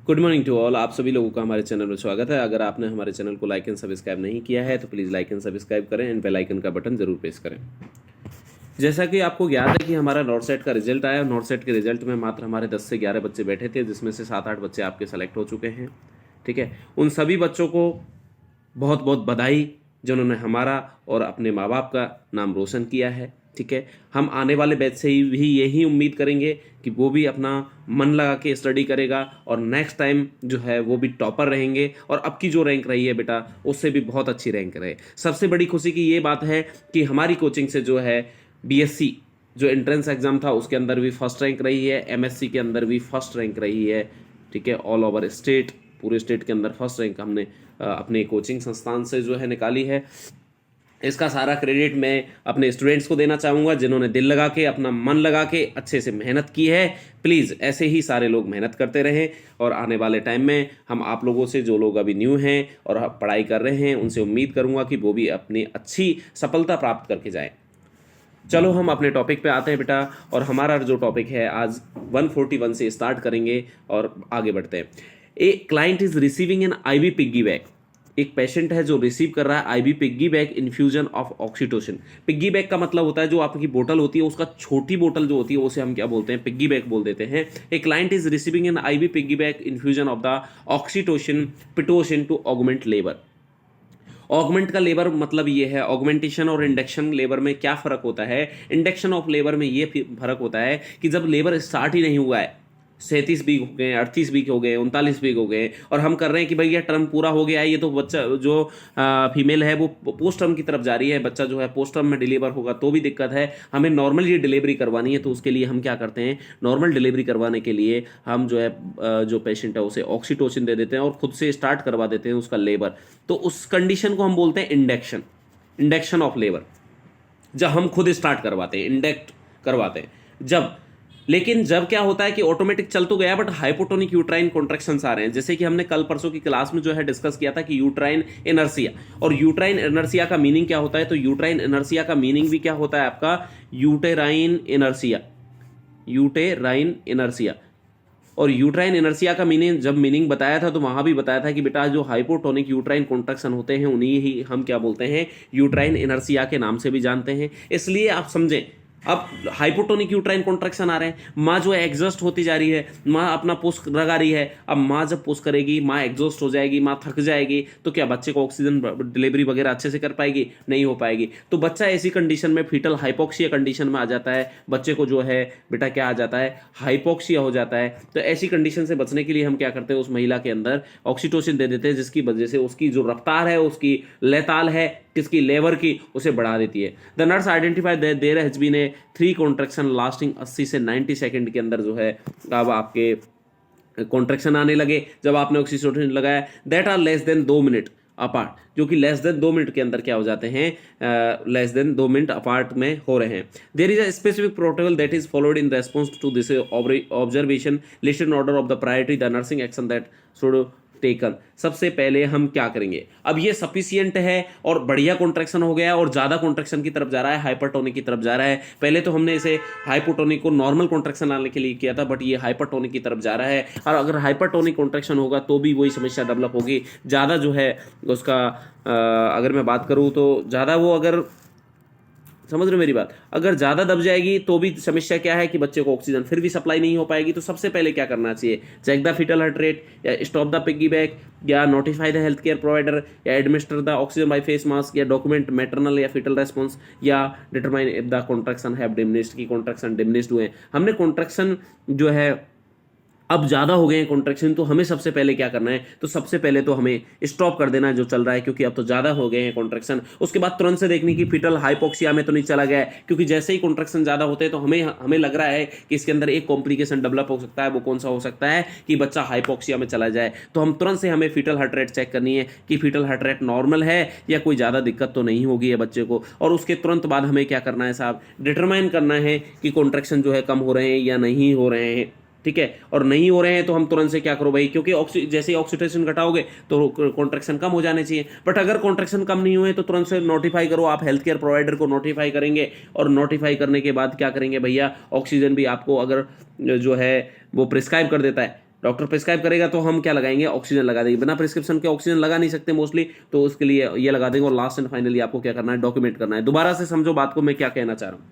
Good morning to all. आप सभी लोगों का हमारे चैनल में स्वागत है। अगर आपने हमारे चैनल को लाइक एंड सब्सक्राइब नहीं किया है तो प्लीज़ लाइक एंड सब्सक्राइब करें एंड बेल आइकन का बटन जरूर प्रेस करें। जैसा कि आपको याद है कि हमारा नॉर्थ सेट का रिजल्ट आया। नॉर्थ सेट के रिजल्ट में मात्र हमारे 10 से 11 बच्चे बैठे थे, जिसमें से 7-8 बच्चे आपके सेलेक्ट हो चुके हैं। ठीक है, उन सभी बच्चों को बहुत बहुत बधाई जिन्होंने हमारा और अपने माँ बाप का नाम रोशन किया है। ठीक है, हम आने वाले बैच से भी यही उम्मीद करेंगे कि वो भी अपना मन लगा के स्टडी करेगा और नेक्स्ट टाइम जो है वो भी टॉपर रहेंगे और अब की जो रैंक रही है बेटा उससे भी बहुत अच्छी रैंक रहे। सबसे बड़ी खुशी की ये बात है कि हमारी कोचिंग से जो है बीएससी जो एंट्रेंस एग्जाम था उसके अंदर भी फर्स्ट रैंक रही है, एमएससी के अंदर भी फर्स्ट रैंक रही है। ठीक है, ऑल ओवर स्टेट, पूरे स्टेट के अंदर फर्स्ट रैंक हमने अपने कोचिंग संस्थान से जो है निकाली है। इसका सारा क्रेडिट मैं अपने स्टूडेंट्स को देना चाहूँगा जिन्होंने दिल लगा के, अपना मन लगा के अच्छे से मेहनत की है। प्लीज़ ऐसे ही सारे लोग मेहनत करते रहें और आने वाले टाइम में हम आप लोगों से, जो लोग अभी न्यू हैं और पढ़ाई कर रहे हैं, उनसे उम्मीद करूँगा कि वो भी अपनी अच्छी सफलता प्राप्त करके जाएँ। चलो हम अपने टॉपिक पे आते हैं बेटा, और हमारा जो टॉपिक है आज 141 से स्टार्ट करेंगे और आगे बढ़ते हैं। A client is receiving an IV piggy bag. एक पेशेंट है जो रिसीव कर रहा है IV piggy bag infusion of oxytocin. Piggy bag का मतलब होता है जो आपकी बोतल होती है उसका छोटी बोतल जो होती है उसे हम क्या बोलते हैं, पिग्गी बैग बोल देते हैं। A client is receiving an IV piggy bag infusion of the oxytocin Pitocin to augment labour. Augment का लेबर मतलब ये है, ऑगमेंटेशन और इंडक्शन लेबर में क्या फर्क होता है। इंडक्शन ऑफ लेबर में ये फर्क होता है कि जब लेबर स्टार्ट ही नहीं हुआ है, 37 वीक हो गए, 38 वीक हो गए, 39 वीक हो गए और हम कर रहे हैं कि भैया टर्म पूरा हो गया है, ये तो बच्चा जो फीमेल है वो पोस्ट टर्म की तरफ जा रही है, बच्चा जो है पोस्ट टर्म में डिलीवर होगा तो भी दिक्कत है, हमें नॉर्मल ये डिलीवरी करवानी है। तो उसके लिए हम क्या करते हैं, नॉर्मल डिलीवरी करवाने के लिए हम जो है जो पेशेंट है उसे ऑक्सीटोसिन दे देते हैं और खुद से स्टार्ट करवा देते हैं उसका लेबर। तो उस कंडीशन को हम बोलते हैं इंडक्शन, इंडक्शन ऑफ लेबर। जब हम खुद स्टार्ट करवाते हैं, इंडक्ट करवाते हैं जब। लेकिन जब क्या होता है कि ऑटोमेटिक चल तो गया बट हाइपोटोनिक यूट्राइन कॉन्ट्रैक्शंस आ रहे हैं, जैसे कि हमने कल परसों की क्लास में जो है डिस्कस किया था कि यूट्राइन इनर्सिया। और यूट्राइन इनर्सिया का मीनिंग क्या होता है, तो यूट्राइन इनर्सिया का मीनिंग भी क्या होता है आपका, यूटेराइन इनर्सिया, यूटेराइन इनर्सिया। और यूट्राइन इनर्सिया का मीनिंग जब मीनिंग बताया था तो वहां भी बताया था कि बेटा जो हाइपोटोनिक यूट्राइन कॉन्ट्रैक्शन होते हैं उन्हीं ही हम क्या बोलते हैं, यूट्राइन इनर्सिया के नाम से भी जानते हैं। इसलिए आप समझें, अब हाइपोटोनिक यूट्राइन कॉन्ट्रैक्शन आ रहे हैं, माँ जो है एग्जॉस्ट होती जा रही है, माँ अपना पुश लगा रही है। अब माँ जब पुश करेगी, माँ एग्जॉस्ट हो जाएगी, माँ थक जाएगी, तो क्या बच्चे को ऑक्सीजन डिलीवरी वगैरह अच्छे से कर पाएगी, नहीं हो पाएगी। तो बच्चा ऐसी कंडीशन में फीटल हाइपोक्सिया कंडीशन में आ जाता है, बच्चे को जो है बेटा क्या आ जाता है, हाइपोक्सिया हो जाता है। तो ऐसी कंडीशन से बचने के लिए हम क्या करते हैं, उस महिला के अंदर ऑक्सीटोसिन दे देते हैं, जिसकी वजह से उसकी जो रफ्तार है, उसकी लयताल है, किसकी, लेबर की, उसे बढ़ा देती है। The nurse identify there has been a 3 contraction lasting 80 से 90 सेकंड के अंदर जो है अब आपके कॉन्ट्रैक्शन आने लगे जब आपने ऑक्सीटोसिन लगाया, that are less than 2 minute apart, जो कि लेस देन 2 मिनट के अंदर क्या हो जाते हैं, लेस देन 2 मिनट अपार्ट में हो रहे हैं। There is a specific protocol that is followed in response to this observation listed in order of the priority the nursing action that should taken. सबसे पहले हम क्या करेंगे, अब ये सफिशियंट है और बढ़िया कॉन्ट्रैक्शन हो गया और ज्यादा कॉन्ट्रैक्शन की तरफ जा रहा है, हाइपरटोनिक की तरफ जा रहा है। पहले तो हमने इसे हाइपोटोनिक को नॉर्मल कॉन्ट्रैक्शन लाने के लिए किया था, बट ये हाइपरटोनिक की तरफ जा रहा है। और अगर हाइपरटोनिक कॉन्ट्रैक्शन होगा तो भी वही समस्या डेवलप होगी। ज्यादा जो है उसका अगर मैं बात करूं तो ज्यादा वो, अगर समझ रहे हो मेरी बात, अगर ज़्यादा दब जाएगी तो भी समस्या क्या है कि बच्चे को ऑक्सीजन फिर भी सप्लाई नहीं हो पाएगी। तो सबसे पहले क्या करना चाहिए, check the fetal heart rate, या स्टॉप द पिग्गी बैग, या notify the health care provider, या administer the oxygen by face mask, या डॉक्यूमेंट मैटरनल या फीटल रेस्पॉन्स, या determine if the contraction have diminished, की कॉन्ट्रैक्शन डिमिनिश्ड हुए। हमने contraction जो है अब ज़्यादा हो गए हैं कॉन्ट्रैक्शन, तो हमें सबसे पहले क्या करना है, तो सबसे पहले तो हमें स्टॉप कर देना है जो चल रहा है, क्योंकि अब तो ज़्यादा हो गए हैं कॉन्ट्रैक्शन। उसके बाद तुरंत से देखने की फीटल हाइपोक्सिया में तो नहीं चला गया है, क्योंकि जैसे ही कॉन्ट्रैक्शन ज़्यादा होते हैं तो हमें लग रहा है कि इसके अंदर एक कॉम्प्लिकेशन डेवलप हो सकता है। वो कौन सा हो सकता है कि बच्चा हाइपोक्सिया में चला जाए। तो हम तुरंत से हमें फीटल हार्ट रेट चेक करनी है कि फीटल हार्ट रेट नॉर्मल है या कोई ज़्यादा दिक्कत तो नहीं होगी है बच्चे को। और उसके तुरंत बाद हमें क्या करना है साहब, डिटरमाइन करना है कि कॉन्ट्रैक्शन जो है कम हो रहे हैं या नहीं हो रहे हैं। ठीक है, और नहीं हो रहे हैं तो हम तुरंत से क्या करो भाई, क्योंकि जैसे ही ऑक्सीटोसिन घटाओगे तो कॉन्ट्रैक्शन कम हो जाने चाहिए। बट अगर कॉन्ट्रैक्शन कम नहीं हुए तो तुरंत से नोटिफाई करो, आप हेल्थ केयर प्रोवाइडर को नोटिफाई करेंगे, और नोटिफाई करने के बाद क्या करेंगे भैया, ऑक्सीजन भी आपको अगर जो है वो प्रिस्क्राइब कर देता है, डॉक्टर प्रिस्क्राइब करेगा तो हम क्या लगाएंगे, ऑक्सीजन लगा देंगे। बिना प्रिस्क्रिप्शन के ऑक्सीजन लगा नहीं सकते मोस्टली, तो उसके लिए ये लगा देंगे। और लास्ट एंड फाइनली आपको क्या करना है, डॉक्यूमेंट करना है। दोबारा से समझो बात को, मैं क्या कहना चाह रहा हूं।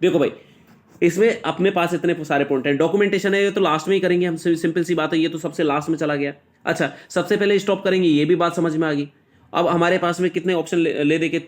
देखो भाई, इसमें अपने पास इतने सारे पॉइंट हैं। डॉक्यूमेंटेशन है ये तो लास्ट में ही करेंगे हम, सिंपल सी बात है, ये तो सबसे लास्ट में चला गया। अच्छा, सबसे पहले स्टॉप करेंगे, ये भी बात समझ में आ गई। अब हमारे पास में कितने ऑप्शन ले दे के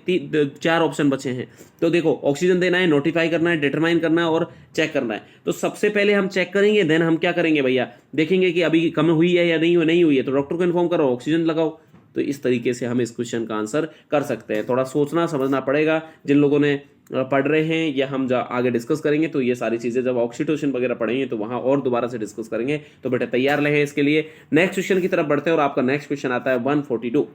4 ऑप्शन बचे हैं। तो देखो, ऑक्सीजन देना है, नोटिफाई करना है, डिटरमाइन करना है और चेक करना है। तो सबसे पहले हम चेक करेंगे, देन हम क्या करेंगे भैया, देखेंगे कि अभी कम हुई है या नहीं हुई है, तो डॉक्टर को इन्फॉर्म करो, ऑक्सीजन लगाओ। तो इस तरीके से हम इस क्वेश्चन का आंसर कर सकते हैं। थोड़ा सोचना समझना पड़ेगा जिन लोगों ने पढ़ रहे हैं, या हम आगे डिस्कस करेंगे। तो ये सारी चीजें जब ऑक्सीटोसिन वगैरह पढ़ेंगे तो वहां और दोबारा से डिस्कस करेंगे। तो बेटा तैयार रहे इसके लिए। नेक्स्ट क्वेश्चन की तरफ बढ़ते हैं और आपका नेक्स्ट क्वेश्चन आता है 142।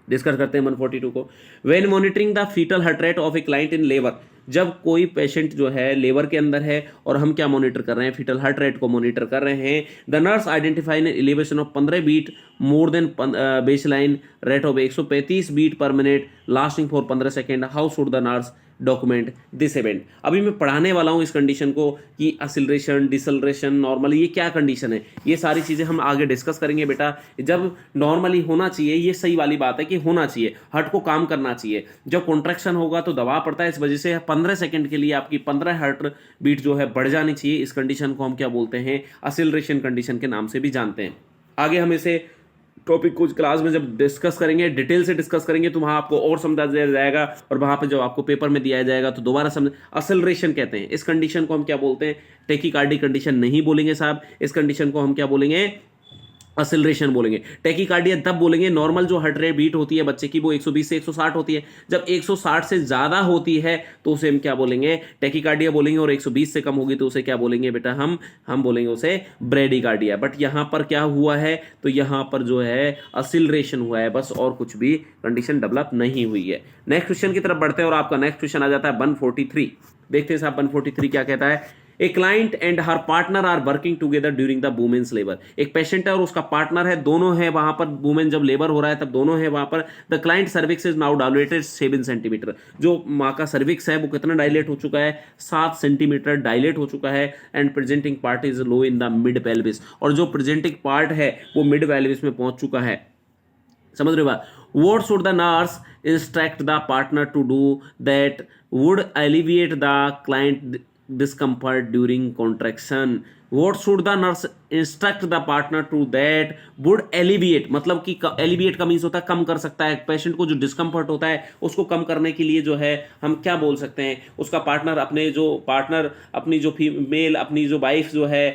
डिस्कस करते हैं 142 को। When monitoring the fetal heart rate of a client in labour, जब कोई पेशेंट जो है लेबर के अंदर है और हम क्या मॉनिटर कर रहे हैं, फीटल हार्ट रेट को मॉनिटर कर रहे हैं। The nurse identify an elevation of 15 beat more than baseline rate of 135 beat per minute lasting for 15 second. How should the nurse document this event. अभी मैं पढ़ाने वाला हूं इस कंडीशन को कि एक्सीलरेशन, डिसलरेशन, नॉर्मली ये क्या कंडीशन है, ये सारी चीजें हम आगे डिस्कस करेंगे बेटा। जब नॉर्मली होना चाहिए, ये सही वाली बात है कि होना चाहिए, हार्ट को काम करना चाहिए। जब कॉन्ट्रैक्शन होगा तो दबाव पड़ता है, इस वजह से 15 सेकंड के लिए आपकी 15 हार्ट बीट जो है बढ़ जानी चाहिए। इस कंडीशन को हम क्या बोलते हैं, एक्सीलरेशन कंडीशन के नाम से भी जानते हैं। आगे हम इसे टॉपिक कुछ क्लास में जब डिस्कस करेंगे, डिटेल से डिस्कस करेंगे, तो वहां आपको और समझा दिया जाएगा। और वहां पे जब आपको पेपर में दिया जाएगा तो दोबारा समझ। एक्सेलरेशन कहते हैं इस कंडीशन को, हम क्या बोलते हैं, टेकीकार्डी कंडीशन नहीं बोलेंगे साहब, इस कंडीशन को हम क्या बोलेंगे, एक्सेलरेशन बोलेंगे। टेकीकार्डिया तब बोलेंगे, नॉर्मल जो हार्ट रेट बीट होती है बच्चे की वो 120 से 160 होती है। जब 160 से ज्यादा होती है तो उसे हम क्या बोलेंगे, टेकीकार्डिया बोलेंगे। और 120 से कम होगी तो उसे क्या बोलेंगे बेटा, हम बोलेंगे उसे ब्रेडिकार्डिया। बट यहां पर क्या हुआ है, तो यहां पर जो है एक्सेलरेशन हुआ है बस, और कुछ भी कंडीशन डेवलप नहीं हुई है। नेक्स्ट क्वेश्चन की तरफ बढ़ते हैं और आपका नेक्स्ट क्वेश्चन आ जाता है 143। देखते हैं साहब 143 क्या कहता है। A client and her partner are working together during the women's labour. एक पेशेंट है और उसका पार्टनर है, दोनों है वहां पर, वुमेन जब लेबर हो रहा है तब दोनों है वहां पर। The client cervix is now dilated 7 centimetre. जो माँ का सर्विक्स है वो कितना डायलेट हो चुका है, 7 सेंटीमीटर डायलेट हो चुका है। And presenting part is low in the mid pelvis, और जो प्रेजेंटिंग पार्ट है वो मिड पेल्विस में पहुंच चुका है। समझ रहे हो बात। What should the nurse instruct the partner to do that would alleviate the client discomfort during contraction? What should the nurse instruct the partner to that would alleviate, मतलब कि alleviate का मीन्स होता है कम कर सकता है। पेशेंट को जो डिस्कम्फर्ट होता है उसको कम करने के लिए जो है हम क्या बोल सकते हैं, उसका पार्टनर अपनी जो फीमेल, अपनी जो वाइफ जो है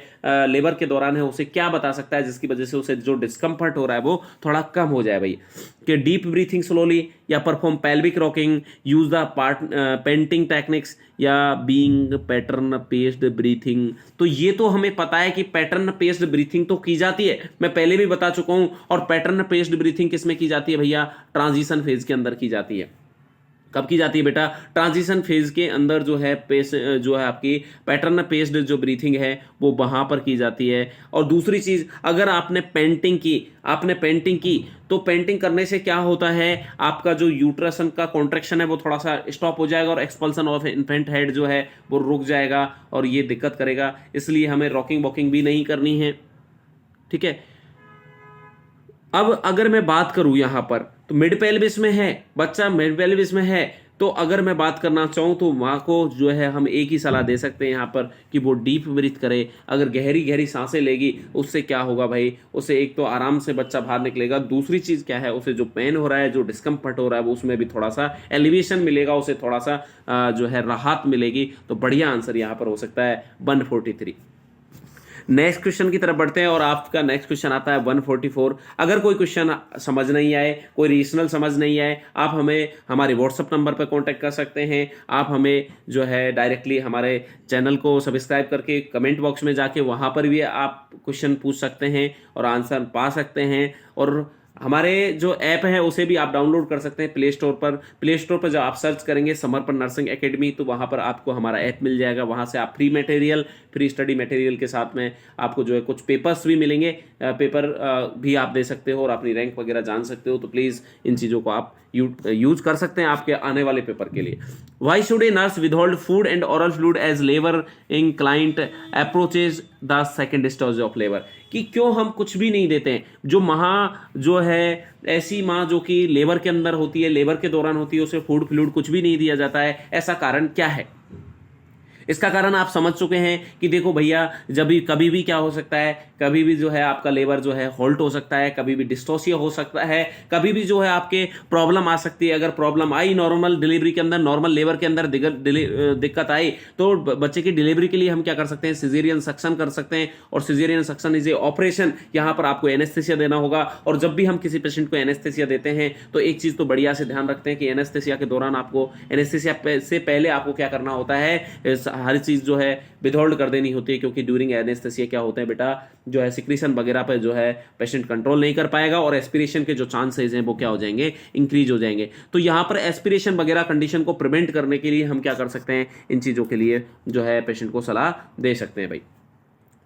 लेबर के दौरान है, उसे क्या बता सकता है जिसकी वजह से उसे जो डिस्कम्फर्ट हो रहा है वो थोड़ा कम हो जाए भाई। कि डीप ब्रीथिंग स्लोली, या perform pelvic rocking, use the painting techniques, या बीइंग पैटर्न पेस्ड ब्रीथिंग। तो ये तो हमें पता है कि पैटर्न पेस्ड ब्रीथिंग तो की जाती है, मैं पहले भी बता चुका हूं। और पैटर्न पेस्ड ब्रीथिंग किसमें की जाती है भैया, ट्रांजिशन फेज के अंदर की जाती है। कब की जाती है बेटा, ट्रांजिशन फेज के अंदर जो है जो है आपकी पैटर्न पेस्ड जो ब्रीथिंग है वो वहां पर की जाती है। और दूसरी चीज, अगर आपने पेंटिंग की तो पेंटिंग करने से क्या होता है, आपका जो यूट्रसन का कॉन्ट्रैक्शन है वो थोड़ा सा स्टॉप हो जाएगा और एक्सपल्सन ऑफ इन्फेंट हेड जो है वो रुक जाएगा और ये दिक्कत करेगा। इसलिए हमें रॉकिंग वॉकिंग भी नहीं करनी है, ठीक है। अब अगर मैं बात करूं यहां पर, तो मिड पेल्विस में है बच्चा, मिड पेल्विस में है, तो अगर मैं बात करना चाहूं तो माँ को जो है हम एक ही सलाह दे सकते हैं यहाँ पर कि वो डीप ब्रीथ करे। अगर गहरी गहरी सांसें लेगी उससे क्या होगा भाई, उसे एक तो आराम से बच्चा बाहर निकलेगा, दूसरी चीज क्या है, उसे जो पेन हो रहा है, जो डिस्कम्फर्ट हो रहा है वो उसमें भी थोड़ा सा एलिवेशन मिलेगा, उसे थोड़ा सा जो है राहत मिलेगी। तो बढ़िया आंसर यहाँ पर हो सकता है 143। नेक्स्ट क्वेश्चन की तरफ बढ़ते हैं और आपका नेक्स्ट क्वेश्चन आता है 144। अगर कोई क्वेश्चन समझ नहीं आए, कोई रीजनल समझ नहीं आए, आप हमें हमारे व्हाट्सएप नंबर पर कांटेक्ट कर सकते हैं। आप हमें जो है डायरेक्टली हमारे चैनल को सब्सक्राइब करके कमेंट बॉक्स में जाके वहां पर भी आप क्वेश्चन पूछ सकते हैं और आंसर पा सकते हैं। और हमारे जो ऐप है उसे भी आप डाउनलोड कर सकते हैं प्ले स्टोर पर जब आप सर्च करेंगे समर्पण नर्सिंग एकेडमी तो वहाँ पर आपको हमारा ऐप मिल जाएगा। वहाँ से आप फ्री स्टडी मटेरियल के साथ में आपको जो है कुछ पेपर्स भी मिलेंगे, पेपर भी आप दे सकते हो और अपनी रैंक वगैरह जान सकते हो। तो प्लीज़ इन चीज़ों को आप यूज कर सकते हैं आपके आने वाले पेपर के लिए। Why should a nurse withhold food and oral fluid as labour in client approaches the second stage of labour, कि क्यों हम कुछ भी नहीं देते हैं। जो है ऐसी माँ जो कि लेबर के अंदर होती है, लेबर के दौरान होती है, उसे फूड फ्लूइड कुछ भी नहीं दिया जाता है, ऐसा कारण क्या है? इसका कारण आप समझ चुके हैं कि देखो भैया, जब भी कभी भी क्या हो सकता है, कभी भी जो है आपका लेबर जो है होल्ट हो सकता है, कभी भी डिस्टोसिया हो सकता है, कभी भी जो है आपके प्रॉब्लम आ सकती है। अगर प्रॉब्लम आई नॉर्मल डिलीवरी के अंदर, नॉर्मल लेबर के अंदर दिक्कत आई, तो बच्चे की डिलीवरी के लिए हम क्या कर सकते हैं, सिजेरियन सक्शन कर सकते हैं। और caesarean suction is a operation, यहाँ पर आपको एनेस्थेसिया देना होगा। और जब भी हम किसी पेशेंट को एनेस्थेसिया देते हैं तो एक चीज तो बढ़िया से ध्यान रखते हैं कि एनेस्थेसिया के दौरान आपको, एनेस्थेसिया से पहले आपको क्या करना होता है, हर चीज जो है विथहोल्ड कर देनी होती है, क्योंकि ड्यूरिंग एनेस्थेसिया क्या होता है बेटा, जो है सिक्रीशन वगैरह पे जो है पेशेंट कंट्रोल नहीं कर पाएगा और एस्पिरेशन के जो चांसेस हैं वो क्या हो जाएंगे, इंक्रीज हो जाएंगे। तो यहाँ पर एस्पिरेशन वगैरह कंडीशन को प्रिवेंट करने के लिए हम क्या कर सकते हैं, इन चीजों के लिए जो है पेशेंट को सलाह दे सकते हैं भाई।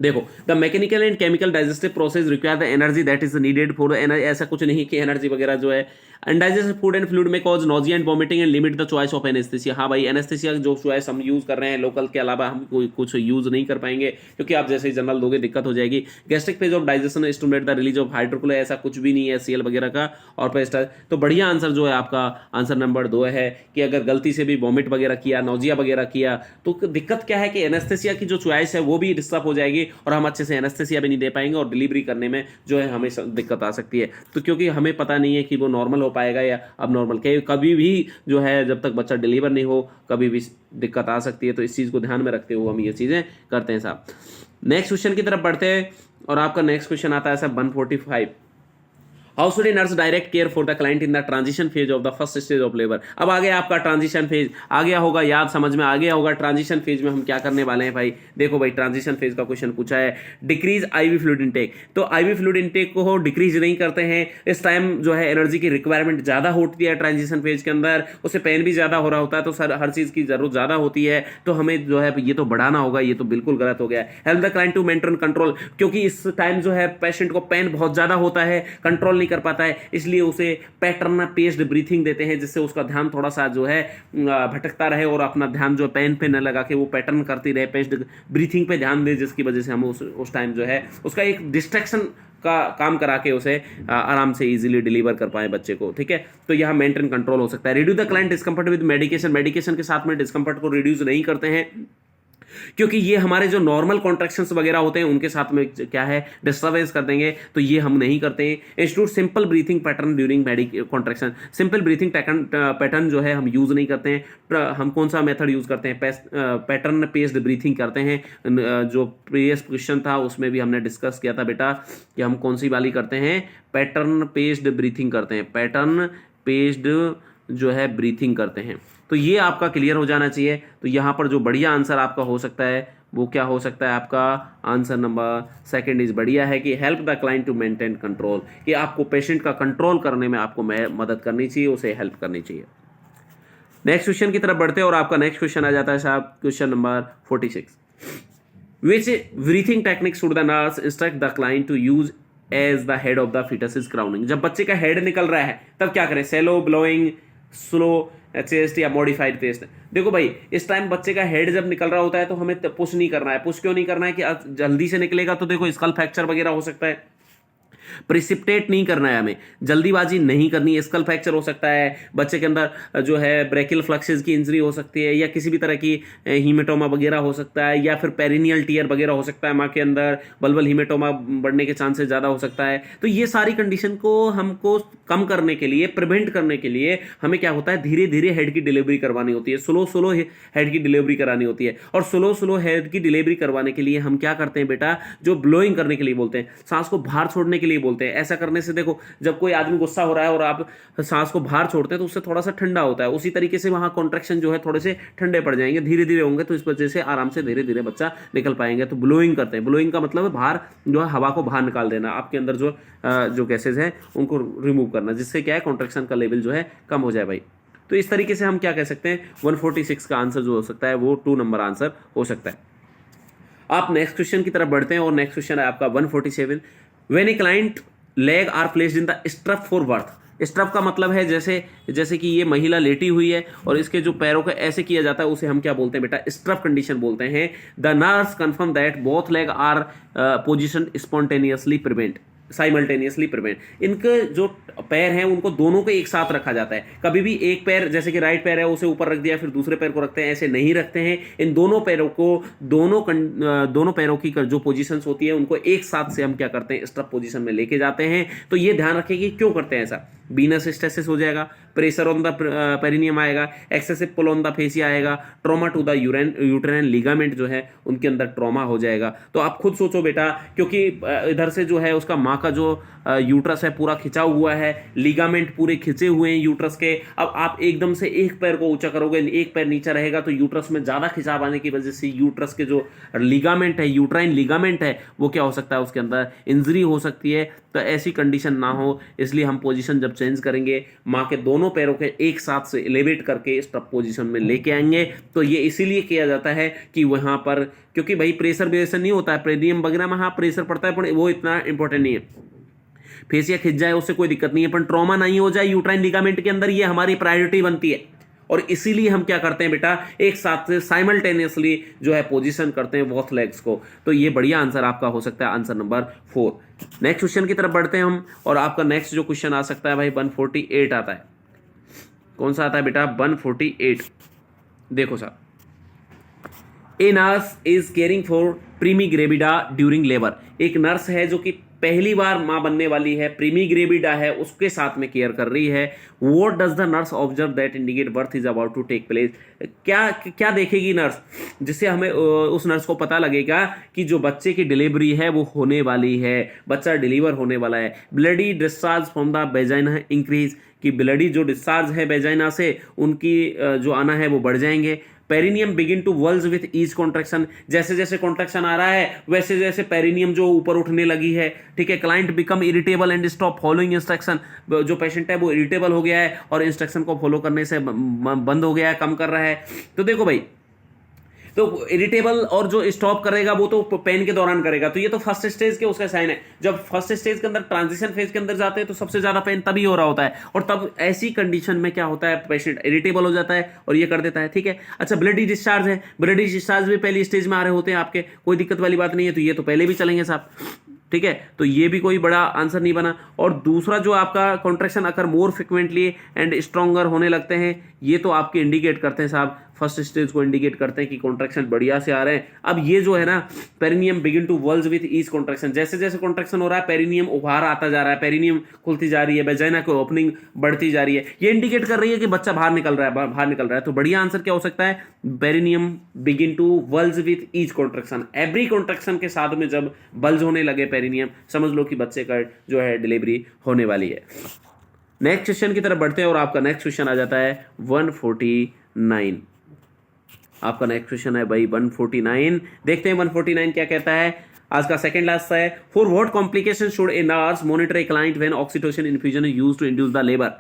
देखो, the mechanical and chemical digestive process require the energy that is needed for, ऐसा कुछ नहीं कि एनर्जी वगैरह जो है, अनडाइजेस्टेड फूड एंड फ्लूइड में cause nausea and vomiting and limit the choice of anaesthesia. हाँ भाई, एनेस्थेसिया जो चॉइस हम यूज कर रहे हैं लोकल के अलावा हम कोई कुछ यूज नहीं कर पाएंगे, क्योंकि आप जैसे ही जनरल दोगे दिक्कत हो जाएगी। Gastric phase of digestion stimulate the release of hydrochloric, ऐसा कुछ भी नहीं है सीएल वगैरह का। और पेस्टर, तो बढ़िया आंसर जो है आपका आंसर नंबर 2 है कि अगर गलती से भी वॉमिट वगैरह किया, नोजिया वगैरह किया, तो दिक्कत क्या है कि एनेस्थेसिया की जो चॉइस है वो भी डिस्टर्ब हो जाएगी और हम अच्छे से एनेस्थेसिया भी नहीं दे पाएंगे और डिलीवरी करने में जो है हमें दिक्कत आ सकती है। तो क्योंकि हमें पता नहीं है कि वो नॉर्मल हो पाएगा या अब नॉर्मल, कभी भी जो है जब तक बच्चा डिलीवर नहीं हो कभी भी दिक्कत आ सकती है। तो इस चीज को ध्यान में रखते हुए हम ये चीजें करते हैं साहब। नेक्स्ट क्वेश्चन की तरफ बढ़ते हैं और आपका नेक्स्ट क्वेश्चन आता है साहब 145। How should a nurse direct care for the client in the transition phase of the first stage of labour. अब आ गया आपका ट्रांजिशन फेज, आ गया होगा याद, समझ में आ गया होगा। ट्रांजिशन फेज में हम क्या करने वाले हैं भाई, देखो भाई ट्रांजिशन फेज का क्वेश्चन पूछा है, डिक्रीज आईवी फ्लूइड इनटेक। तो आईवी फ्लूइड इनटेक को डिक्रीज नहीं करते हैं, इस टाइम जो है एनर्जी की रिक्वायरमेंट ज्यादा होती है ट्रांजिशन फेज के अंदर, उससे पेन भी ज्यादा हो रहा होता है, तो हर चीज की जरूरत ज्यादा होती है, तो हमें जो है ये तो बढ़ाना होगा, ये तो बिल्कुल गलत हो गया। Help the client to maintain control, क्योंकि इस टाइम जो है पेशेंट को पेन बहुत ज्यादा होता है, कंट्रोल नहीं कर पाता है, इसलिए उसे पैटर्न पेस्ड ब्रीथिंग देते हैं, जिससे उसका ध्यान थोड़ा सा जो है भटकता रहे और अपना ध्यान जो पेन पे न लगा के वो पैटर्न करती रहे, पेस्ड ब्रीथिंग पे ध्यान दे, जिसकी वजह से हम उस टाइम जो है उसका एक डिस्ट्रैक्शन का काम करा के उसे आराम से इजीली डिलीवर कर पाए बच्चे को। ठीक है, तो यहाँ मेंटेन कंट्रोल हो सकता है। Reduce the client discomfort with medication, medication के साथ में डिस्कम्फर्ट को रिड्यूस नहीं करते हैं, क्योंकि ये हमारे जो नॉर्मल कॉन्ट्रैक्शंस वगैरह होते हैं उनके साथ में क्या है डिस्टर्बेंस कर देंगे, तो ये हम नहीं करते हैं। Institute simple breathing pattern during contraction, simple breathing pattern जो है हम यूज नहीं करते हैं। हम कौन सा मेथड यूज करते हैं, पैटर्न पेस्ड ब्रीथिंग करते हैं। जो प्रीवियस क्वेश्चन था उसमें भी हमने डिस्कस किया था बेटा कि हम कौन सी वाली करते हैं, पैटर्न पेस्ड ब्रीथिंग करते हैं, पैटर्न पेस्ड जो है ब्रीथिंग करते हैं। तो ये आपका क्लियर हो जाना चाहिए। तो यहाँ पर जो बढ़िया आंसर आपका हो सकता है वो क्या हो सकता है, आपका आंसर नंबर 2 इज बढ़िया है कि help the client to maintain control, कि आपको पेशेंट का कंट्रोल करने में आपको मदद करनी चाहिए, उसे हेल्प करनी चाहिए। नेक्स्ट क्वेश्चन की तरफ बढ़ते हैं और आपका नेक्स्ट क्वेश्चन आ जाता है साहब question number 46। Which breathing technique should the nurse instruct the client to use as the head of the foetus is crowning. जब बच्चे का हेड निकल रहा है तब क्या करें, सेलो, ब्लोइंग, स्लो चेस्ट या मॉडिफाइड पेस्ट। देखो भाई, इस टाइम बच्चे का हेड जब निकल रहा होता है तो हमें पुश नहीं करना है। पुश क्यों नहीं करना है कि जल्दी से निकलेगा तो देखो स्कल फ्रैक्चर वगैरह हो सकता है। प्रिसिपिटेट नहीं करना है, हमें जल्दीबाजी नहीं करनी है। स्कल फ्रैक्चर हो सकता है, बच्चे के अंदर जो है ब्रेकियल फ्लक्सेस की इंजरी हो सकती है, या किसी भी तरह की हीमेटोमा वगैरह हो सकता है, या फिर पेरिनियल टीयर वगैरह हो सकता है माँ के अंदर, बल्बल हीमेटोमा बढ़ने के चांसेस ज़्यादा हो सकता है। तो ये सारी कंडीशन को हमको कम करने के लिए, प्रिवेंट करने के लिए हमें क्या होता है, धीरे धीरे हेड की डिलीवरी करवानी होती है, स्लो हेड की डिलीवरी करानी होती है। और स्लो हेड की डिलीवरी करवाने के लिए हम क्या करते हैं बेटा, जो ब्लोइंग करने के लिए बोलते हैं, सांस को बाहर छोड़ने के लिए बोलते हैं। ऐसा करने से देखो, जब कोई आदमी गुस्सा हो रहा है और आप सांस को बाहर छोड़ते हैं तो उससे थोड़ा सा ठंडा होता है, उसी तरीके से वहां कॉन्ट्रैक्शन जो है थोड़े से ठंडे पड़ जाएंगे, धीरे धीरे होंगे, तो इस वजह से आराम से धीरे धीरे बच्चा निकल पाएंगे। तो ब्लोइंग करते हैं, ब्लोइंग का मतलब है बाहर जो है हवा को बाहर निकाल देना, आपके अंदर जो गैसेज है उनको रिमूव करना, जिससे क्या है कॉन्ट्रैक्शन का लेवल जो है कम हो जाए भाई। तो इस तरीके से हम क्या कह सकते हैं, 146 का आंसर जो हो सकता है वो 2 नंबर आंसर हो सकता है। आप नेक्स्ट क्वेश्चन की तरफ बढ़ते हैं और नेक्स्ट क्वेश्चन है आपका 147। When a client leg are placed in the stirrup for birth. Stirrup का मतलब है जैसे जैसे कि ये महिला लेटी हुई है और इसके जो पैरों का ऐसे किया जाता है उसे हम क्या बोलते हैं बेटा, स्ट्रप कंडीशन बोलते हैं। The nurse confirm that both leg are position spontaneously prevent simultaneously prevent. इनके जो पैर हैं उनको दोनों को एक साथ रखा जाता है। कभी भी एक पैर जैसे कि राइट पैर है उसे ऊपर रख दिया फिर दूसरे पैर को रखते हैं, ऐसे नहीं रखते हैं। इन दोनों पैरों को दोनों पैरों की जो पोजीशंस होती है उनको एक साथ से हम क्या करते हैं, स्ट्रप पोजीशन में लेके जाते हैं। तो ये ध्यान रखें कि क्यों करते हैं ऐसा। वीनस स्टेसिस हो जाएगा, प्रेशर ऑन द पेरिनियम आएगा, excessive pull on the fascia आएगा, trauma to the uterine ligament जो है उनके अंदर ट्रॉमा हो जाएगा। तो आप खुद सोचो बेटा, क्योंकि इधर से जो है उसका माँ का जो यूट्रस है पूरा खिंचा हुआ है, लिगामेंट पूरे खिंचे हुए हैं यूट्रस के। अब आप एकदम से एक पैर को ऊंचा करोगे, एक पैर नीचे रहेगा तो यूट्रस में ज्यादा खिंचाव आने की वजह से यूट्रस के जो लिगामेंट है, यूट्राइन लिगामेंट है, वो क्या हो सकता है, उसके अंदर इंजरी हो सकती है। तो ऐसी कंडीशन ना हो इसलिए हम पोजीशन जब चेंज करेंगे माँ के दोनों पैरों के एक साथ से एलिवेट करके स्ट्रप पोजीशन में लेके आएंगे। तो ये इसीलिए किया जाता है कि वहां पर, क्योंकि भाई प्रेशर वेरिएशन नहीं होता है, पेरिनियम वगैरह में हाँ प्रेशर पड़ता है पर वो इतना इंपॉर्टेंट नहीं है। फेसिया खिंच जाए उससे कोई दिक्कत नहीं है, पर ट्रॉमा नहीं हो जाए यूट्राइन लिगामेंट के अंदर, ये हमारी प्रायोरिटी बनती है। और इसीलिए हम क्या करते हैं बेटा, एक साथ से साइमल्टेनियसली जो है पोजीशन करते हैं बोथ लेग्स को। तो ये बढ़िया आंसर आपका हो सकता है, आंसर नंबर 4। नेक्स्ट क्वेश्चन की तरफ बढ़ते हैं हम, और आपका नेक्स्ट जो क्वेश्चन आ सकता है भाई 148 आता है। कौन सा आता है बेटा, 148। देखो साहब, a nurse is caring for primigravida during labour. एक नर्स है जो कि पहली बार मां बनने वाली है, प्रीमी ग्रेविडा है, उसके साथ में केयर कर रही है। What does the nurse observe that indicate birth is about to take place. क्या क्या देखेगी नर्स जिससे हमें उस नर्स को पता लगेगा कि जो बच्चे की डिलीवरी है वो होने वाली है, बच्चा डिलीवर होने वाला है। Bloody discharge from the vagina increase, कि ब्लडी जो डिस्चार्ज है वेजाइना से उनकी जो आना है वो बढ़ जाएंगे। Perineum begin to bulge with each contraction, जैसे जैसे कॉन्ट्रैक्शन आ रहा है वैसे जैसे पेरिनियम जो ऊपर उठने लगी है, ठीक है। Client become irritable and stop following instruction, जो पेशेंट है वो इरिटेबल हो गया है और इंस्ट्रक्शन को फॉलो करने से बंद हो गया है, कम कर रहा है। तो देखो भाई, तो इरिटेबल और जो स्टॉप करेगा वो तो पेन के दौरान करेगा, तो ये तो फर्स्ट स्टेज के उसका साइन है। जब फर्स्ट स्टेज के अंदर ट्रांजिशन फेज के अंदर जाते हैं तो सबसे ज्यादा पेन तभी हो रहा होता है, और तब ऐसी कंडीशन में क्या होता है, पेशेंट इरिटेबल हो जाता है और ये कर देता है, ठीक है। अच्छा, ब्लडी डिस्चार्ज है, ब्लडी डिस्चार्ज भी पहली स्टेज में आ रहे होते हैं आपके, कोई दिक्कत वाली बात नहीं है, तो ये तो पहले भी चलेंगे साहब, ठीक है। तो ये भी कोई बड़ा आंसर नहीं बना। और दूसरा जो आपका contraction occur more frequently and stronger होने लगते हैं, ये तो आपके इंडिकेट करते हैं साहब, फर्स्ट स्टेज को इंडिकेट करते हैं कि कॉन्ट्रैक्शन बढ़िया से आ रहे हैं। अब ये जो है ना, perineum begin to bulge with each contraction, जैसे जैसे कॉन्ट्रैक्शन हो रहा है पेरिनियम उभार आता जा रहा है, पेरिनियम खुलती जा रही है, वेजाइना की ओपनिंग बढ़ती जा रही है, ये इंडिकेट कर रही है कि बच्चा बाहर निकल रहा है, बाहर निकल रहा है। तो बढ़िया आंसर क्या हो सकता है, perineum begin to bulge with each contraction. Every contraction के साथ में जब बल्ज होने लगे पेरिनियम, समझ लो कि बच्चे का जो है डिलीवरी होने वाली है। नेक्स्ट क्वेश्चन की तरफ बढ़ते हैं, और आपका नेक्स्ट क्वेश्चन आ जाता है 149। आपका नेक्स्ट क्वेश्चन है भाई 149। देखते हैं 149 क्या कहता है। आज का सेकंड लास्ट है, for what complication should a nurse monitor a client when oxytocin infusion is used to induce the labour.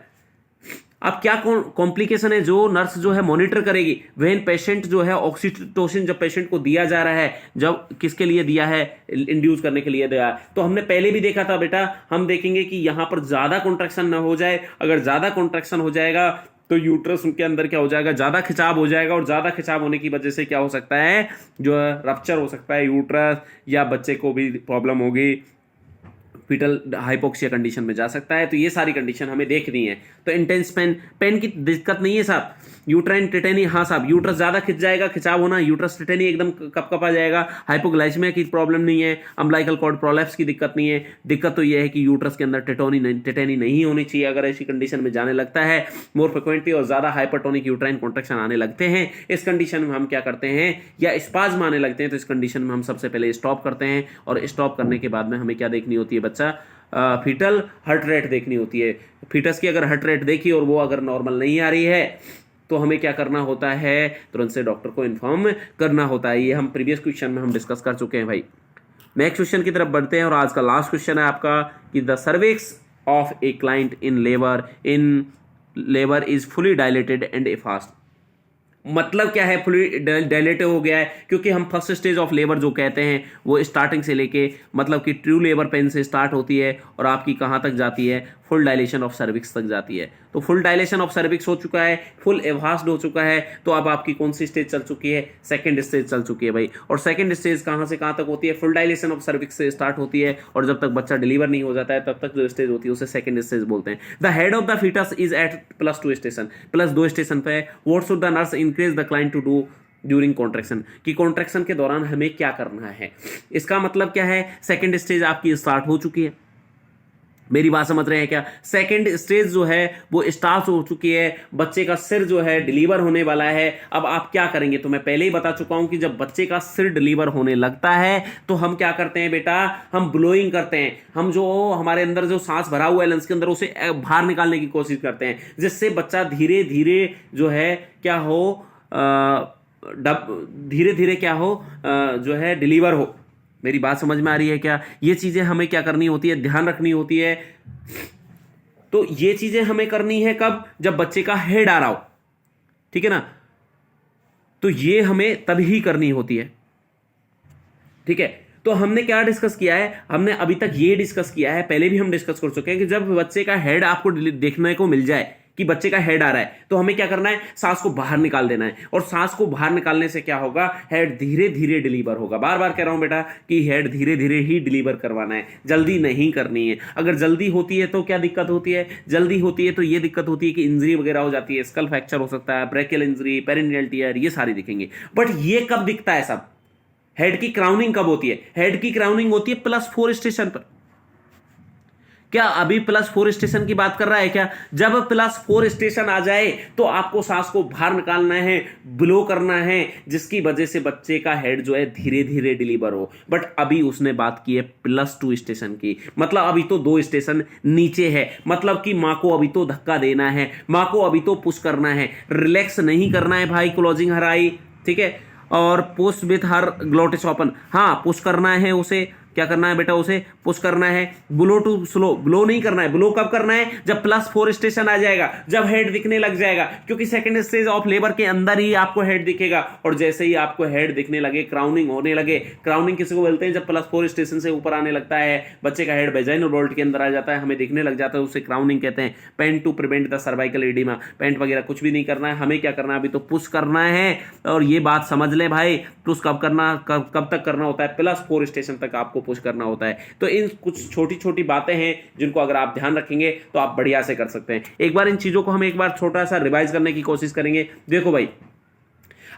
अब क्या कॉम्प्लिकेशन है जो नर्स जो है मॉनिटर करेगी व्हेन पेशेंट जो है ऑक्सीटोसिन जब पेशेंट को दिया जा रहा है, जब किसके लिए दिया है, इंड्यूस करने के लिए दिया है। तो हमने पहले भी देखा था बेटा, हम देखेंगे कि यहां पर ज्यादा कॉन्ट्रैक्शन ना हो जाए। अगर ज्यादा कॉन्ट्रैक्शन हो जाएगा तो यूट्रस के अंदर क्या हो जाएगा, ज्यादा खिंचाव हो जाएगा, और ज्यादा खिंचाव होने की वजह से क्या हो सकता है, जो है रप्चर हो सकता है यूट्रस, या बच्चे को भी प्रॉब्लम होगी, फीटल हाइपोक्सिया कंडीशन में जा सकता है। तो ये सारी कंडीशन हमें देखनी है। तो इंटेंस पेन की दिक्कत नहीं है साहब। यूट्राइन टेटेनी, हाँ साहब, यूट्रस ज्यादा खिंच जाएगा, खिंचाव होना, यूट्रस टेटेनी एकदम कपकपा जाएगा। हाइपोग्लाइसेमिया की प्रॉब्लम नहीं है, अम्बिलिकल कॉर्ड प्रोलैप्स की दिक्कत नहीं है। दिक्कत तो ये है कि यूट्रस के अंदर टेटेनी नहीं होनी चाहिए। अगर ऐसी कंडीशन में जाने लगता है मोर फ्रिक्वेंटली और ज्यादा हाइपरटोनिक यूट्राइन कॉन्ट्रैक्शन आने लगते हैं, इस कंडीशन में हम क्या करते हैं, या स्पाज्म आने लगते हैं, तो इस कंडीशन में हम सबसे पहले स्टॉप करते हैं। और स्टॉप करने के बाद में हमें क्या देखनी होती है बच्चा, फीटल हार्ट रेट देखनी होती है। फीटस की अगर हार्ट रेट देखी और वो अगर नॉर्मल नहीं आ रही है तो हमें क्या करना होता है, तुरंत से डॉक्टर को इन्फॉर्म करना होता है। ये हम प्रीवियस क्वेश्चन में हम डिस्कस कर चुके हैं भाई। नेक्स्ट क्वेश्चन की तरफ बढ़ते हैं, और आज का लास्ट क्वेश्चन है आपका कि the cervix of a client in labour is fully dilated and A fast. मतलब क्या है, फुली डायलेटेड हो गया है, क्योंकि हम फर्स्ट स्टेज ऑफ लेबर जो कहते हैं वो स्टार्टिंग से लेके मतलब कि ट्रू लेबर पेन से स्टार्ट होती है और आपकी कहाँ तक जाती है, फुल डायलेशन ऑफ सर्विक्स तक जाती है। तो फुल डायलेशन ऑफ सर्विक्स हो चुका है, फुल एवास्ड हो चुका है, तो अब आपकी कौन सी स्टेज चल चुकी है, सेकंड स्टेज चल चुकी है भाई। और सेकंड स्टेज कहाँ से कहाँ तक होती है, फुल डायलेशन ऑफ सर्विक्स से स्टार्ट होती है और जब तक बच्चा डिलीवर नहीं हो जाता है तब तक जो स्टेज होती है उसे सेकंड स्टेज बोलते हैं। The head of the foetus is at +2 station, +2 station पे है। What should the nurse increase the client to do during contraction, कि कॉन्ट्रैक्शन के दौरान हमें क्या करना है। इसका मतलब क्या है, सेकंड स्टेज आपकी स्टार्ट हो चुकी है, मेरी बात समझ रहे हैं क्या। सेकंड स्टेज जो है वो स्टार्ट हो चुकी है, बच्चे का सिर जो है डिलीवर होने वाला है। अब आप क्या करेंगे, तो मैं पहले ही बता चुका हूं कि जब बच्चे का सिर डिलीवर होने लगता है तो हम क्या करते हैं बेटा, हम ब्लोइंग करते हैं। हम जो हमारे अंदर जो सांस भरा हुआ है लंग्स के अंदर उसे बाहर निकालने की कोशिश करते हैं, जिससे बच्चा धीरे धीरे जो है क्या हो, धीरे धीरे क्या हो, जो है डिलीवर हो। मेरी बात समझ में आ रही है क्या। ये चीजें हमें क्या करनी होती है, ध्यान रखनी होती है। तो ये चीजें हमें करनी है कब, जब बच्चे का हेड आ रहा हो, ठीक है ना, तो ये हमें तभी करनी होती है, ठीक है। तो हमने क्या डिस्कस किया है, हमने अभी तक ये डिस्कस किया है, पहले भी हम डिस्कस कर चुके हैं कि जब बच्चे का हेड आपको देखने को मिल जाए कि बच्चे का हेड आ रहा है, तो हमें क्या करना है, सांस को बाहर निकाल देना है। और सांस को बाहर निकालने से क्या होगा, हेड धीरे धीरे डिलीवर होगा। बार बार कह रहा हूं बेटा कि हेड धीरे धीरे ही डिलीवर करवाना है, जल्दी नहीं करनी है। अगर जल्दी होती है तो क्या दिक्कत होती है, जल्दी होती है तो ये दिक्कत होती है कि इंजरी वगैरह हो जाती है, स्कल फ्रैक्चर हो सकता है, ब्रेकियल इंजरी, पेरिनियल टियर, ये सारी दिखेंगे। बट ये कब दिखता है सब, हेड की क्राउनिंग कब होती है, हेड की क्राउनिंग होती है +4 स्टेशन पर। क्या अभी +4 स्टेशन की बात कर रहा है क्या, जब +4 स्टेशन आ जाए तो आपको सांस को बाहर निकालना है, ब्लो करना है, जिसकी वजह से बच्चे का हेड जो है धीरे धीरे डिलीवर हो। बट अभी उसने बात की है +2 स्टेशन की, मतलब अभी तो 2 स्टेशन नीचे है, मतलब कि मां को अभी तो धक्का देना है, मां को अभी तो पुश करना है, रिलैक्स नहीं करना है भाई, क्लोजिंग हर आई, ठीक है, और push with her glottis open, हाँ पुश करना है उसे, क्या करना है बेटा, उसे पुश करना है। ब्लो टू स्लो, ब्लो नहीं करना है, ब्लो कब करना है, जब +4 स्टेशन आ जाएगा, जब हेड दिखने लग जाएगा, क्योंकि सेकंड स्टेज ऑफ लेबर के अंदर ही आपको हेड दिखेगा। और जैसे ही आपको हेड दिखने लगे, क्राउनिंग होने लगे, क्राउनिंग किसी को बोलते हैं, जब +4 स्टेशन से ऊपर आने लगता है, बच्चे का हेड वेजाइनल वॉल्ट के अंदर आ जाता है, हमें दिखने लग जाता है, उसे क्राउनिंग कहते हैं। Pant to prevent the cervical oedema, pant वगैरह कुछ भी नहीं करना है, हमें क्या करना है, अभी तो पुश करना है। और ये बात समझ ले भाई, पुश कब करना, कब तक करना होता है, +4 स्टेशन तक आपको पुश करना होता है। तो इन कुछ छोटी छोटी बातें हैं जिनको अगर आप ध्यान रखेंगे तो आप बढ़िया से कर सकते हैं। एक बार इन चीजों को हम एक बार छोटा सा रिवाइज करने की कोशिश करेंगे। देखो भाई,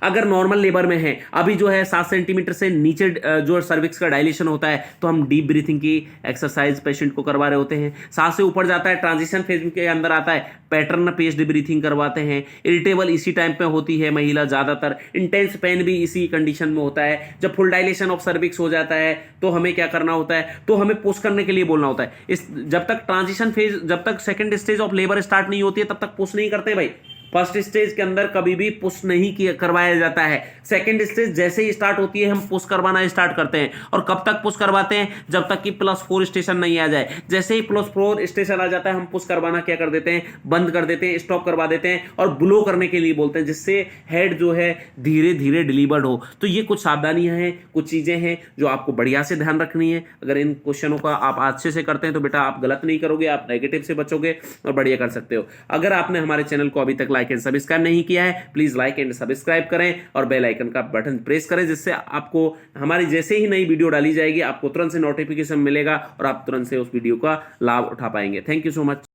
अगर नॉर्मल लेबर में है, अभी जो है 7 सेंटीमीटर से नीचे जो सर्विक्स का डायलेशन होता है, तो हम डीप ब्रीथिंग की एक्सरसाइज पेशेंट को करवा रहे होते हैं। 7 से ऊपर जाता है, ट्रांजिशन फेज के अंदर आता है, पैटर्न पेस्ड ब्रीथिंग करवाते हैं। इरिटेबल इसी टाइम पे होती है महिला ज्यादातर, इंटेंस पेन भी इसी कंडीशन में होता है। जब फुल डायलेशन ऑफ सर्विक्स हो जाता है तो हमें क्या करना होता है, तो हमें पुश करने के लिए बोलना होता है। इस जब तक ट्रांजिशन फेज, जब तक second stage of labour start नहीं होती है तब तक पुश नहीं करते भाई। फर्स्ट स्टेज के अंदर कभी भी पुश नहीं किया करवाया जाता है। सेकंड स्टेज जैसे ही स्टार्ट होती है हम पुश करवाना स्टार्ट करते हैं। और कब तक पुश करवाते हैं, जब तक कि +4 स्टेशन नहीं आ जाए। जैसे ही +4 स्टेशन आ जाता है हम पुश करवाना क्या कर देते हैं, बंद कर देते हैं, स्टॉप करवा देते हैं और ब्लो करने के लिए बोलते हैं, जिससे हेड जो है धीरे धीरे डिलीवर्ड हो। तो ये कुछ सावधानियां हैं, कुछ चीजें हैं जो आपको बढ़िया से ध्यान रखनी है। अगर इन क्वेश्चनों का आप अच्छे से करते हैं तो बेटा आप गलत नहीं करोगे, आप नेगेटिव से बचोगे और बढ़िया कर सकते हो। अगर आपने हमारे चैनल को अभी तक लाइक एंड सब्सक्राइब नहीं किया है, प्लीज लाइक एंड सब्सक्राइब करें और बेल आइकन का बटन प्रेस करें, जिससे आपको हमारी जैसे ही नई वीडियो डाली जाएगी आपको तुरंत से नोटिफिकेशन मिलेगा और आप तुरंत से उस वीडियो का लाभ उठा पाएंगे। Thank you so much.